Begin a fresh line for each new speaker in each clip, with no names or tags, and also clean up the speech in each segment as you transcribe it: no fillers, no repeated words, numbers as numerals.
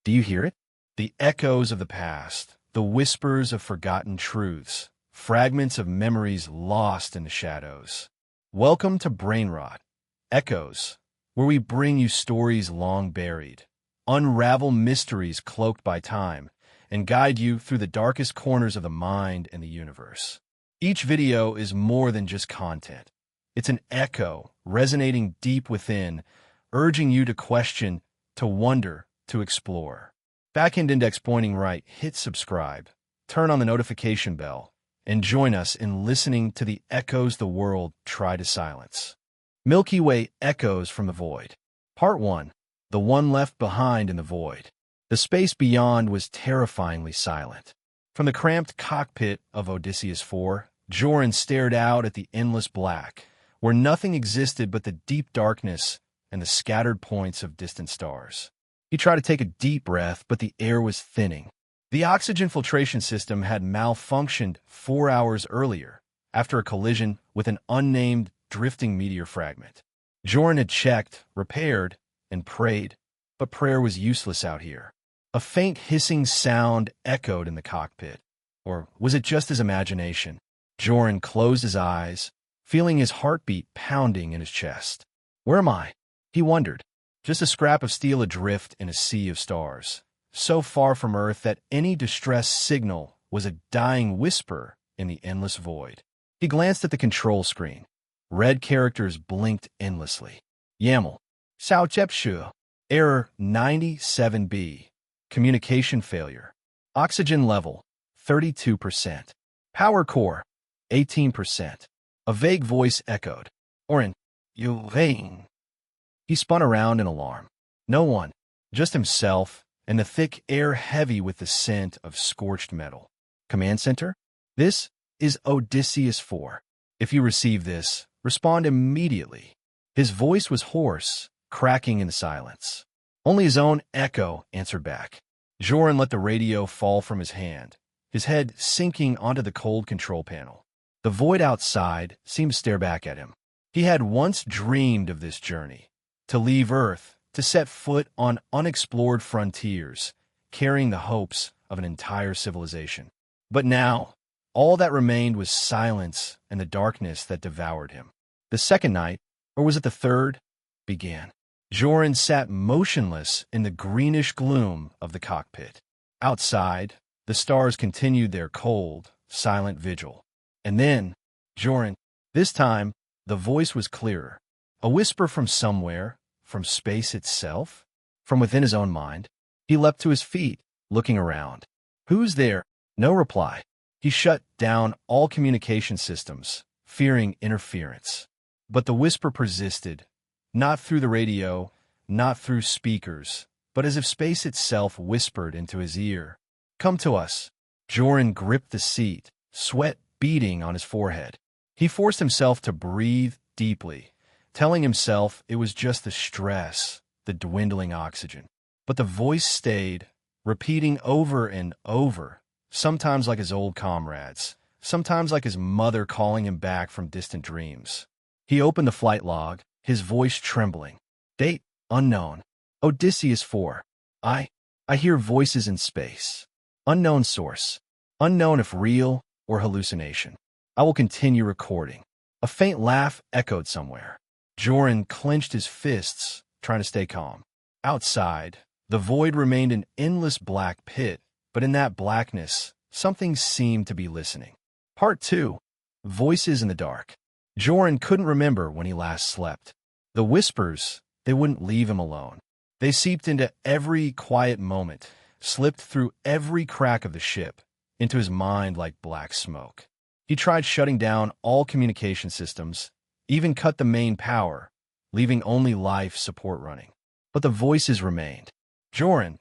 Do you hear it? The echoes of the past, the whispers of forgotten truths, fragments of memories lost in the shadows. Welcome to Brainrot, Echoes, where we bring you stories long buried, unravel mysteries cloaked by time, and guide you through the darkest corners of the mind and the universe. Each video is more than just content. It's an echo resonating deep within, urging you to question, to wonder, to explore. Backend index pointing right, hit subscribe, turn on the notification bell, and join us in listening to the echoes the world tried to silence. Milky Way Echoes from the Void. Part 1. The One Left Behind in the Void. The space beyond was terrifyingly silent. From the cramped cockpit of Odysseus-IV, Joren stared out at the endless black, where nothing existed but the deep darkness and the scattered points of distant stars. He tried to take a deep breath, but the air was thinning. The oxygen filtration system had malfunctioned 4 hours earlier, after a collision with an unnamed drifting meteor fragment. Joren had checked, repaired, and prayed, but prayer was useless out here. A faint hissing sound echoed in the cockpit. Or was it just his imagination? Joren closed his eyes, feeling his heartbeat pounding in his chest. Where am I? He wondered. Just a scrap of steel adrift in a sea of stars, so far from Earth that any distress signal was a dying whisper in the endless void. He glanced at the control screen. Red characters blinked endlessly. YAML. Sao Shu. Error 97B. Communication failure. Oxygen level 32%. Power core 18%. A vague voice echoed. Joren, you vain. He spun around in alarm. No one, just himself, and the thick air heavy with the scent of scorched metal. Command center? This is Odysseus-IV. If you receive this, respond immediately. His voice was hoarse, cracking in the silence. Only his own echo answered back. Joren let the radio fall from his hand, his head sinking onto the cold control panel. The void outside seemed to stare back at him. He had once dreamed of this journey, to leave Earth, to set foot on unexplored frontiers, carrying the hopes of an entire civilization. But now, all that remained was silence and the darkness that devoured him. The second night, or was it the third, began. Joren sat motionless in the greenish gloom of the cockpit. Outside, the stars continued their cold, silent vigil. And then, Joren, this time, the voice was clearer. A whisper from somewhere, from space itself, from within his own mind. He leapt to his feet, looking around. Who's there? No reply. He shut down all communication systems, fearing interference. But the whisper persisted, not through the radio, not through speakers, but as if space itself whispered into his ear. Come to us. Joren gripped the seat, sweat beading on his forehead. He forced himself to breathe deeply, telling himself it was just the stress, the dwindling oxygen. But the voice stayed, repeating over and over, sometimes like his old comrades, sometimes like his mother calling him back from distant dreams. He opened the flight log, his voice trembling. Date, unknown. Odysseus-IV. I hear voices in space. Unknown source. Unknown if real or hallucination. I will continue recording. A faint laugh echoed somewhere. Joren clenched his fists, trying to stay calm. Outside, the void remained an endless black pit, but in that blackness, something seemed to be listening. Part 2. Voices in the Dark. Joren couldn't remember when he last slept. The whispers, they wouldn't leave him alone. They seeped into every quiet moment, slipped through every crack of the ship, into his mind like black smoke. He tried shutting down all communication systems, even cut the main power, leaving only life support running. But the voices remained. Joren,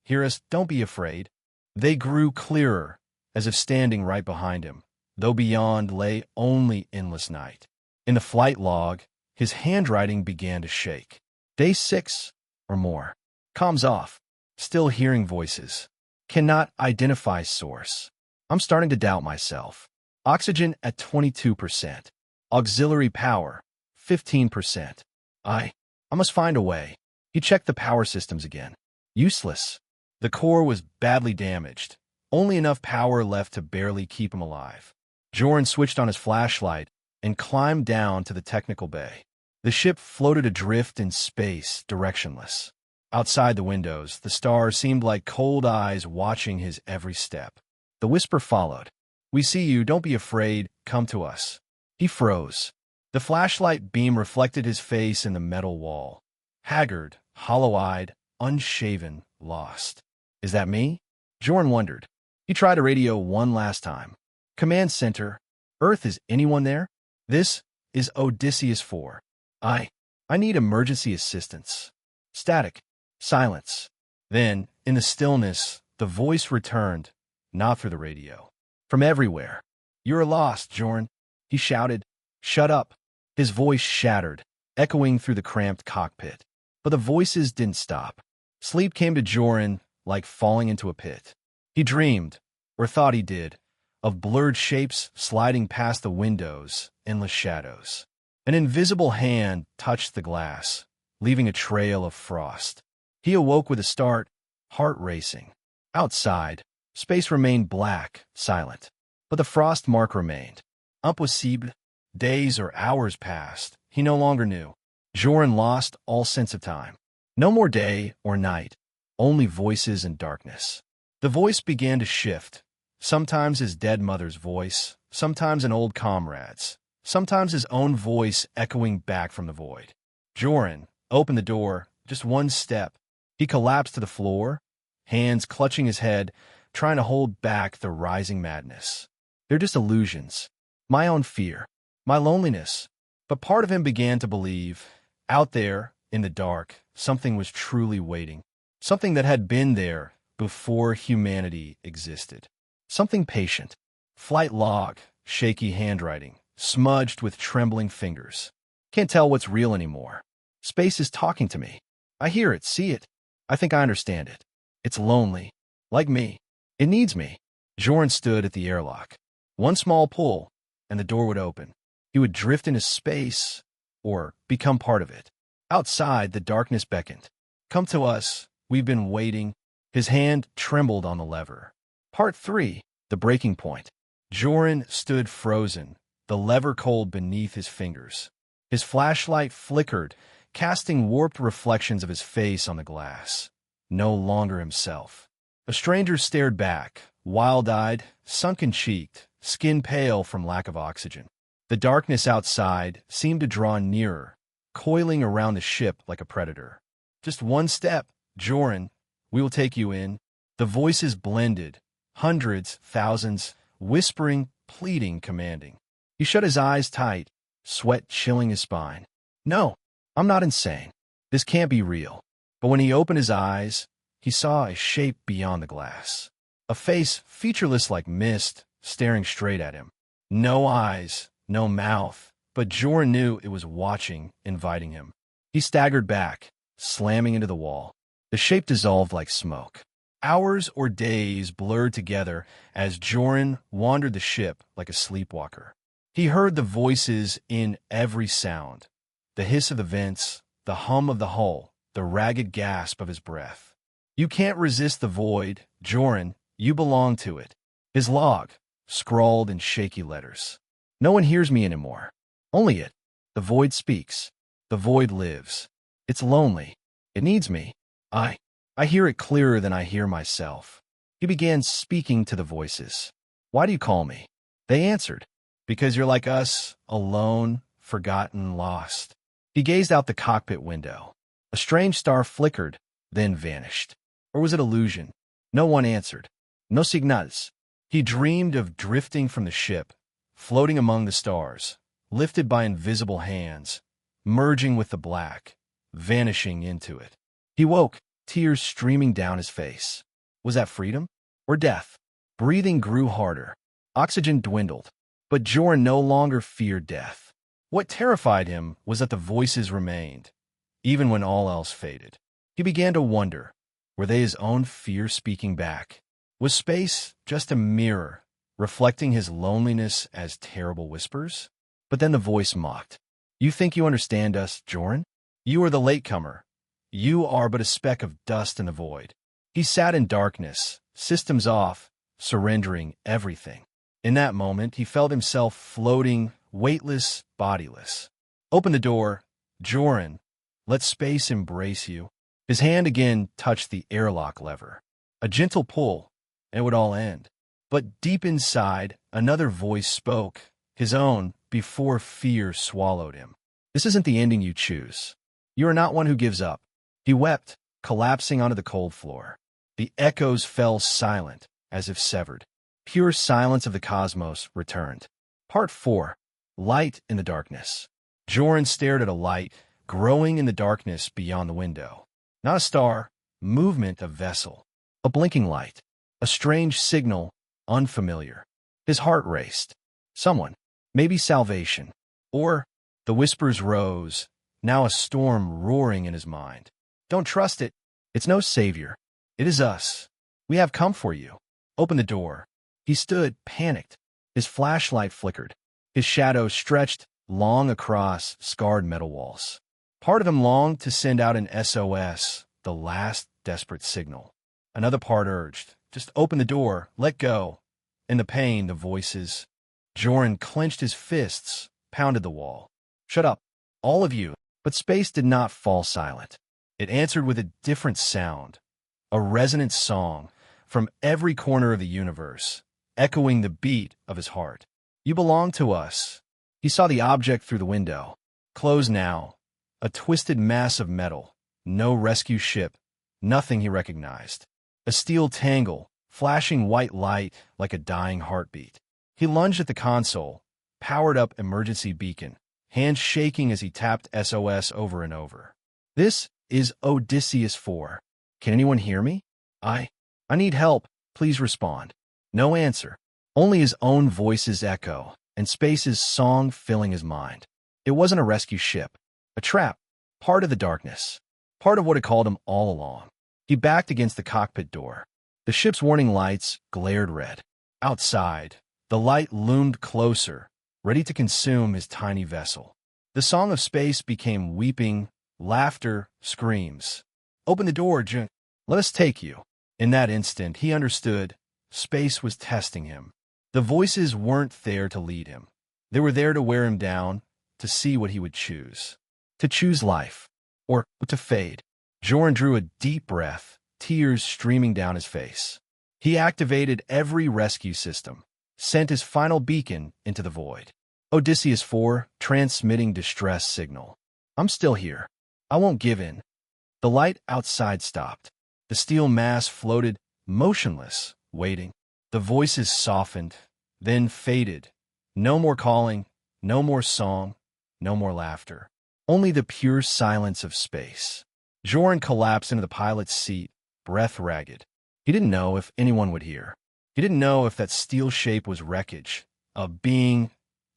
hear us, don't be afraid. They grew clearer, as if standing right behind him, though beyond lay only endless night. In the flight log, his handwriting began to shake. Day 6 or more. Comms off. Still hearing voices. Cannot identify source. I'm starting to doubt myself. Oxygen at 22%. Auxiliary power, 15%. I must find a way. He checked the power systems again. Useless. The core was badly damaged, only enough power left to barely keep him alive. Joren switched on his flashlight and climbed down to the technical bay. The ship floated adrift in space, directionless. Outside the windows, the stars seemed like cold eyes watching his every step. The whisper followed. "We see you, don't be afraid, come to us." He froze. The flashlight beam reflected his face in the metal wall. Haggard, hollow-eyed, unshaven, lost. "Is that me?" Joren wondered. He tried a radio one last time. "Command Center. Earth, is anyone there? This is Odysseus-IV. I need emergency assistance." Static. Silence. Then, in the stillness, the voice returned, not through the radio. From everywhere. "You're lost, Joren," he shouted. "Shut up." His voice shattered, echoing through the cramped cockpit. But the voices didn't stop. Sleep came to Joren like falling into a pit. He dreamed, or thought he did, of blurred shapes sliding past the windows, endless shadows. An invisible hand touched the glass, leaving a trail of frost. He awoke with a start, heart racing. Outside, space remained black, silent. But the frost mark remained. Impossible. Days or hours passed. He no longer knew. Joren lost all sense of time. No more day or night, only voices and darkness. The voice began to shift, sometimes his dead mother's voice, sometimes an old comrade's, sometimes his own voice echoing back from the void. Joren opened the door, just one step. He collapsed to the floor, hands clutching his head, trying to hold back the rising madness. They're just illusions. My own fear. My loneliness. But part of him began to believe, out there, in the dark, something was truly waiting. Something that had been there before humanity existed. Something patient. Flight log, shaky handwriting, smudged with trembling fingers. Can't tell what's real anymore. Space is talking to me. I hear it, see it. I think I understand it. It's lonely. Like me. It needs me. Joren stood at the airlock. One small pull, and the door would open. He would drift into space, or become part of it. Outside, the darkness beckoned. "Come to us. We've been waiting." His hand trembled on the lever. Part 3. The breaking point. Joren stood frozen, the lever cold beneath his fingers. His flashlight flickered, casting warped reflections of his face on the glass. No longer himself. A stranger stared back, wild-eyed, sunken-cheeked, skin pale from lack of oxygen. The darkness outside seemed to draw nearer, coiling around the ship like a predator. "Just one step, Joren. We will take you in." The voices blended, hundreds, thousands, whispering, pleading, commanding. He shut his eyes tight, sweat chilling his spine. "No, I'm not insane. This can't be real." But when he opened his eyes, he saw a shape beyond the glass. A face featureless like mist, staring straight at him. No eyes, no mouth, but Joren knew it was watching, inviting him. He staggered back, slamming into the wall. The shape dissolved like smoke. Hours or days blurred together as Joren wandered the ship like a sleepwalker. He heard the voices in every sound. The hiss of the vents, the hum of the hull, the ragged gasp of his breath. "You can't resist the void, Joren. You belong to it." His log, scrawled in shaky letters. "No one hears me anymore. Only it. The void speaks. The void lives. It's lonely. It needs me. I hear it clearer than I hear myself." He began speaking to the voices. "Why do you call me?" They answered, "Because you're like us, alone, forgotten, lost." He gazed out the cockpit window. A strange star flickered, then vanished. Or was it illusion? No one answered. No signals. He dreamed of drifting from the ship, floating among the stars, lifted by invisible hands, merging with the black, vanishing into it. He woke, tears streaming down his face. Was that freedom? Or death? Breathing grew harder. Oxygen dwindled. But Joren no longer feared death. What terrified him was that the voices remained, even when all else faded. He began to wonder, were they his own fear speaking back? Was space just a mirror, reflecting his loneliness as terrible whispers? But then the voice mocked. "You think you understand us, Joren? You are the latecomer. You are but a speck of dust in the void." He sat in darkness, systems off, surrendering everything. In that moment, he felt himself floating, weightless, bodiless. Open the door, Joren. Let space embrace you. His hand again touched the airlock lever. A gentle pull, and it would all end. But deep inside, another voice spoke, his own, before fear swallowed him. This isn't the ending you choose. You are not one who gives up. He wept, collapsing onto the cold floor. The echoes fell silent, as if severed. Pure silence of the cosmos returned. Part 4. Light in the darkness. Joren stared at a light, growing in the darkness beyond the window. Not a star, movement of vessel. A blinking light. A strange signal, unfamiliar. His heart raced. Someone. Maybe salvation. Or, the whispers rose, now a storm roaring in his mind. Don't trust it. It's no savior. It is us. We have come for you. Open the door. He stood, panicked. His flashlight flickered. His shadow stretched long across scarred metal walls. Part of him longed to send out an SOS, the last desperate signal. Another part urged, just open the door, let go. In the pain, the voices. Joren clenched his fists, pounded the wall. Shut up, all of you. But space did not fall silent. It answered with a different sound, a resonant song from every corner of the universe, echoing the beat of his heart. You belong to us. He saw the object through the window. Closed now, a twisted mass of metal, no rescue ship, nothing he recognized. A steel tangle, flashing white light like a dying heartbeat. He lunged at the console, powered up emergency beacon, hands shaking as he tapped SOS over and over. This is Odysseus-IV. Can anyone hear me? I need help. Please respond. No answer. Only his own voice's echo, and space's song filling his mind. It wasn't a rescue ship. A trap. Part of the darkness. Part of what had called him all along. He backed against the cockpit door. The ship's warning lights glared red. Outside, the light loomed closer, ready to consume his tiny vessel. The song of space became weeping, laughter, screams. Open the door, Joren. Let us take you. In that instant, he understood. Space was testing him. The voices weren't there to lead him. They were there to wear him down, to see what he would choose. To choose life, or to fade. Joren drew a deep breath, tears streaming down his face. He activated every rescue system, sent his final beacon into the void. Odysseus-IV, transmitting distress signal. I'm still here. I won't give in. The light outside stopped. The steel mass floated, motionless, waiting. The voices softened, then faded. No more calling, no more song, no more laughter. Only the pure silence of space. Joren collapsed into the pilot's seat, breath ragged. He didn't know if anyone would hear. He didn't know if that steel shape was wreckage, a being,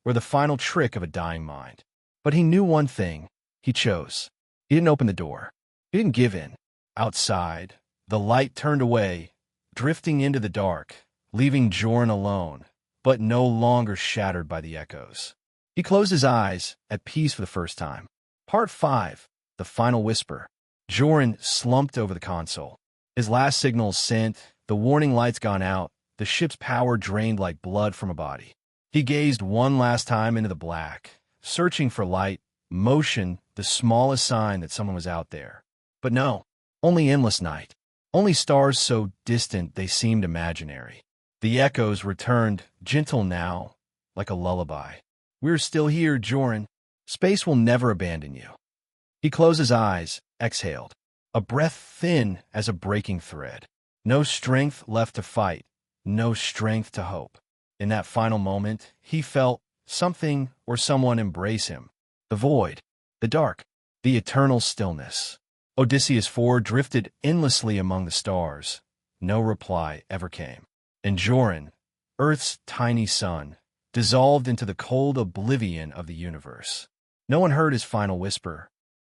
or the final trick of a dying mind. But he knew one thing. He chose. He didn't open the door. He didn't give in. Outside, the light turned away, drifting into the dark, leaving Joren alone, but no longer shattered by the echoes. He closed his eyes, at peace for the first time. Part 5. The Final Whisper. Joren slumped over the console. His last signal sent, the warning lights gone out, the ship's power drained like blood from a body. He gazed one last time into the black, searching for light, motion, the smallest sign that someone was out there. But no, only endless night. Only stars so distant they seemed imaginary. The echoes returned, gentle now, like a lullaby. We're still here, Joren. Space will never abandon you. He closed his eyes, exhaled. A breath thin as a breaking thread. No strength left to fight, no strength to hope. In that final moment, he felt something or someone embrace him. The void, the dark, the eternal stillness. Odysseus-IV drifted endlessly among the stars. No reply ever came. And Joren, Earth's tiny sun, dissolved into the cold oblivion of the universe. No one heard his final whisper,